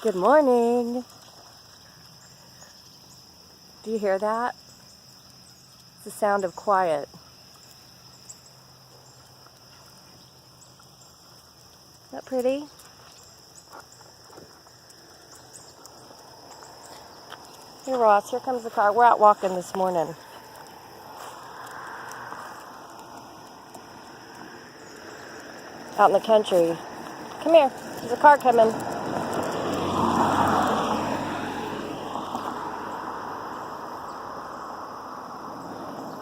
Good morning. Do you hear that? It's the sound of quiet. Isn't that pretty? Hey Ross, here comes the car. We're out walking this morning. Out in the country. Come here. There's a car coming.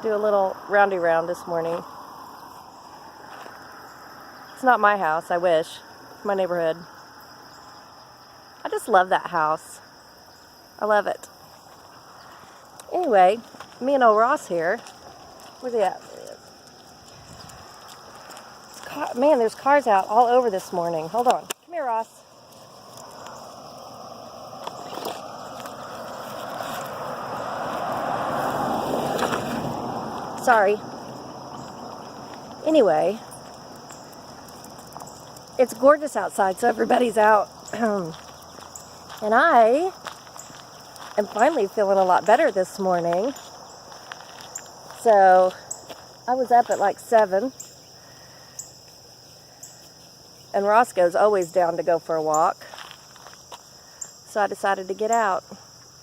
Do a little roundy round this morning. It's not my house, I wish. It's my neighborhood. I just love that house. I love it. Anyway, me and old Ross here. Where's he at? There he is. Man, there's cars out all over this morning. Hold on. Come here, Ross. Sorry. Anyway, it's gorgeous outside, so everybody's out. And I am finally feeling a lot better this morning. So I was up at like 7. And Roscoe's always down to go for a walk. So I decided to get out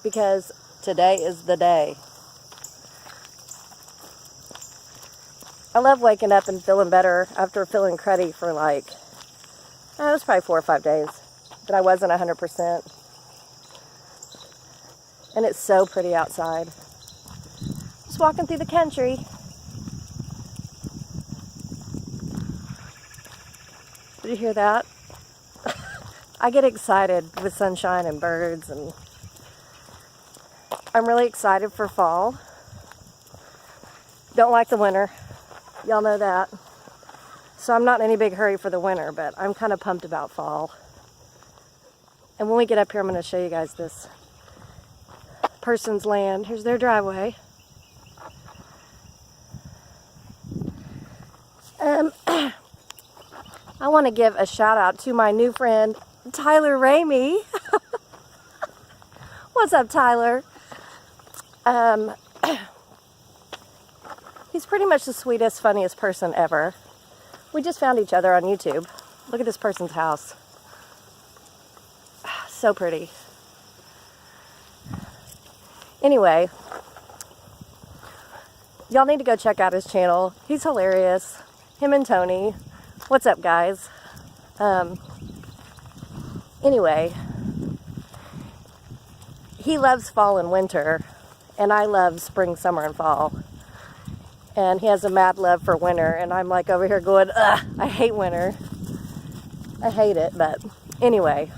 because today is the day. I love waking up and feeling better after feeling cruddy for like, it was probably 4 or 5 days that I wasn't 100%. And it's so pretty outside. Just walking through the country. Did you hear that? I get excited with sunshine and birds, and I'm really excited for fall. Don't like the winter. Y'all know that. So I'm not in any big hurry for the winter, but I'm kind of pumped about fall. And when we get up here, I'm going to show you guys this person's land. Here's their driveway. I want to give a shout out to my new friend, Tyler Ramey. What's up, Tyler? He's pretty much the sweetest, funniest person ever. We just found each other on YouTube. Look at this person's house. So pretty. Anyway, y'all need to go check out his channel. He's hilarious. Him and Tony. What's up, guys? Anyway, he loves fall and winter, and I love spring, summer, and fall. And he has a mad love for winter, and I'm like over here going, ugh, I hate winter. I hate it, but anyway,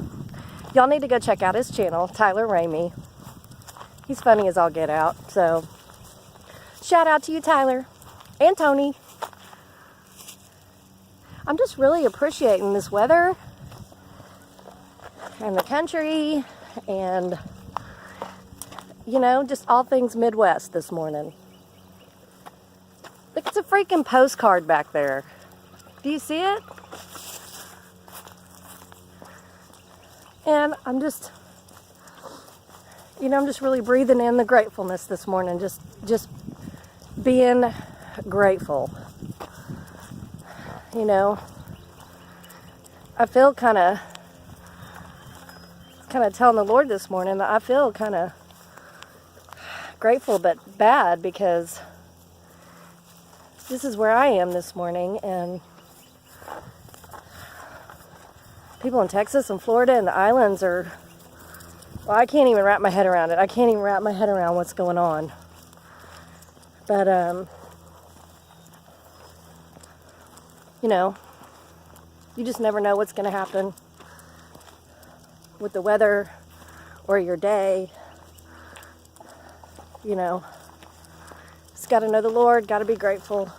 y'all need to go check out his channel, Tyler Ramey. He's funny as all get out, so shout out to you, Tyler, and Tony. I'm just really appreciating this weather and the country and, you know, just all things Midwest this morning. Look, it's a freaking postcard back there. Do you see it? And I'm just, you know, I'm just really breathing in the gratefulness this morning. Just being grateful. You know, I feel kind of telling the Lord this morning that I feel kind of grateful but bad because this is where I am this morning, and people in Texas and Florida and the islands are, well, I can't even wrap my head around it. I can't even wrap my head around what's going on. But, you know, you just never know what's going to happen with the weather or your day. You know, just got to know the Lord, got to be grateful.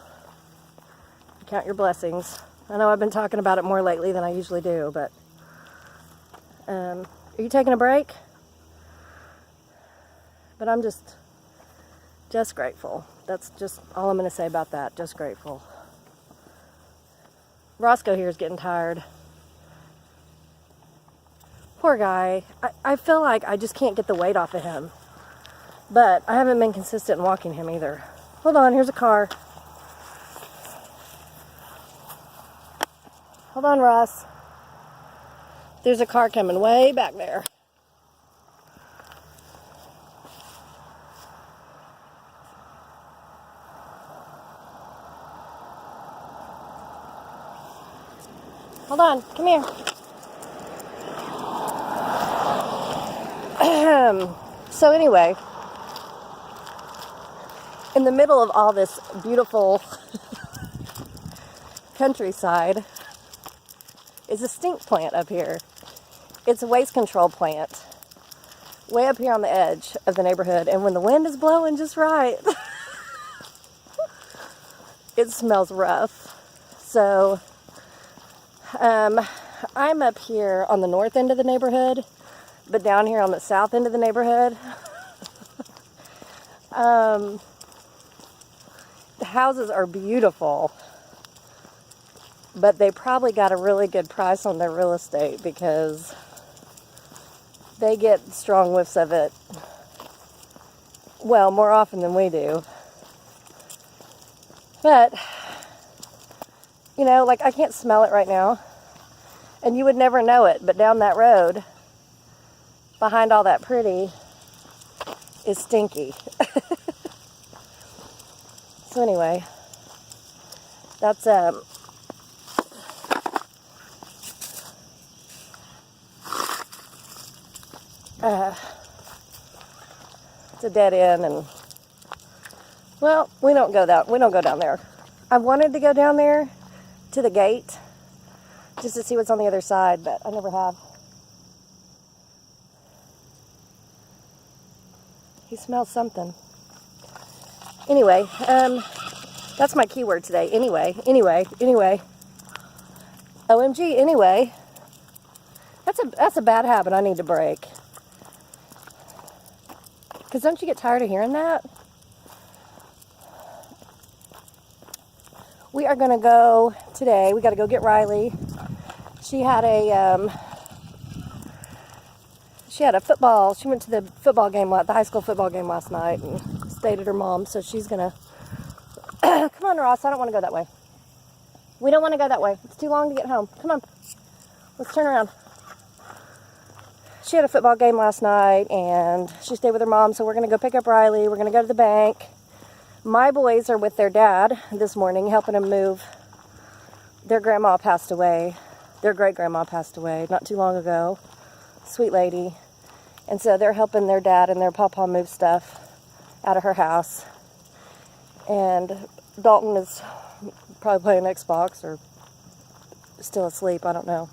Count your blessings. I know I've been talking about it more lately than I usually do, but are you taking a break? But I'm just grateful. That's just all I'm going to say about that. Just grateful. Roscoe here is getting tired. Poor guy. I feel like I just can't get the weight off of him. But I haven't been consistent in walking him either. Hold on, here's a car. Hold on, Ross. There's a car coming way back there. Hold on, come here. So anyway, in the middle of all this beautiful countryside is a stink plant up here. It's a waste control plant way up here on the edge of the neighborhood, and when the wind is blowing just right, it smells rough. So I'm up here on the north end of the neighborhood, but down here on the south end of the neighborhood, the houses are beautiful, but they probably got a really good price on their real estate because they get strong whiffs of it, well, more often than we do. But, you know, like, I can't smell it right now, and you would never know it, but down that road, behind all that pretty, is stinky. So anyway, that's it's a dead end, and well, we don't go down there. I wanted to go down there to the gate just to see what's on the other side, but I never have. He smells something. Anyway, that's my keyword today. Anyway. OMG, anyway. That's a bad habit I need to break. Because don't you get tired of hearing that? We are going to go today. We got to go get Riley. She had a football. She went to the high school football game last night and stayed at her mom's. So she's going to... Come on, Ross. I don't want to go that way. We don't want to go that way. It's too long to get home. Come on. Let's turn around. She had a football game last night, and she stayed with her mom, so we're going to go pick up Riley. We're going to go to the bank. My boys are with their dad this morning, helping him move. Their grandma passed away. Their great-grandma passed away not too long ago. Sweet lady. And so they're helping their dad and their papa move stuff out of her house. And Dalton is probably playing Xbox or still asleep. I don't know.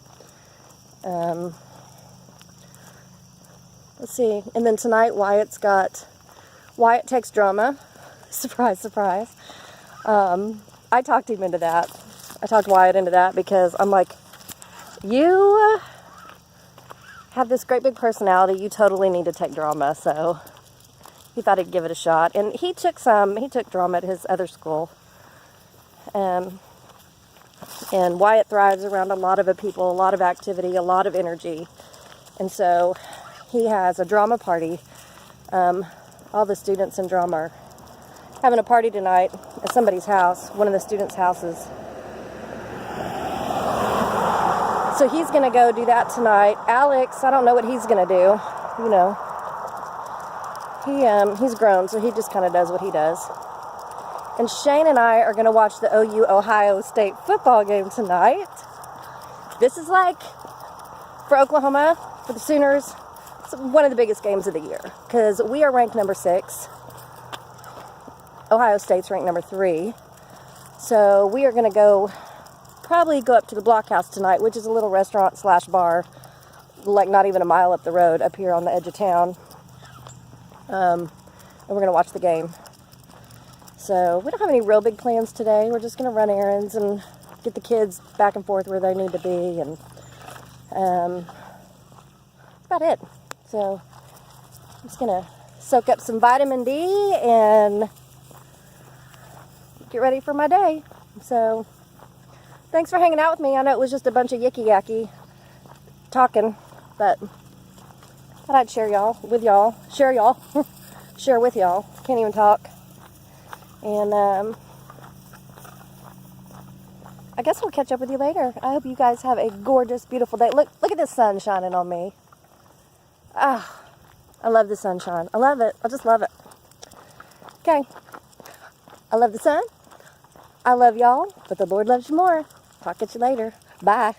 Let's see. And then tonight, Wyatt takes drama. Surprise, surprise. I talked him into that. I talked Wyatt into that because I'm like, you have this great big personality. You totally need to take drama. So he thought he'd give it a shot. And he took drama at his other school. And Wyatt thrives around a lot of people, a lot of activity, a lot of energy. And so he has a drama party. All the students in drama are having a party tonight at somebody's house, one of the students' houses. So he's going to go do that tonight. Alex, I don't know what he's going to do. You know, he's grown, so he just kind of does what he does. And Shane and I are going to watch the OU Ohio State football game tonight. This is like, for Oklahoma, for the Sooners, it's one of the biggest games of the year because we are ranked number 6. Ohio State's ranked number 3. So we are going to probably go up to the Blockhouse tonight, which is a little restaurant/bar, like not even a mile up the road, up here on the edge of town. And we're going to watch the game. So we don't have any real big plans today. We're just going to run errands and get the kids back and forth where they need to be, and that's about it. So I'm just going to soak up some vitamin D and get ready for my day. So thanks for hanging out with me. I know it was just a bunch of yicky-yacky talking, But thought I'd share with y'all. Share with y'all. Can't even talk. And I guess we'll catch up with you later. I hope you guys have a gorgeous, beautiful day. Look at the sun shining on me. Ah, I love the sunshine. I love it. I just love it. Okay. I love the sun. I love y'all, but the Lord loves you more. Talk at you later. Bye.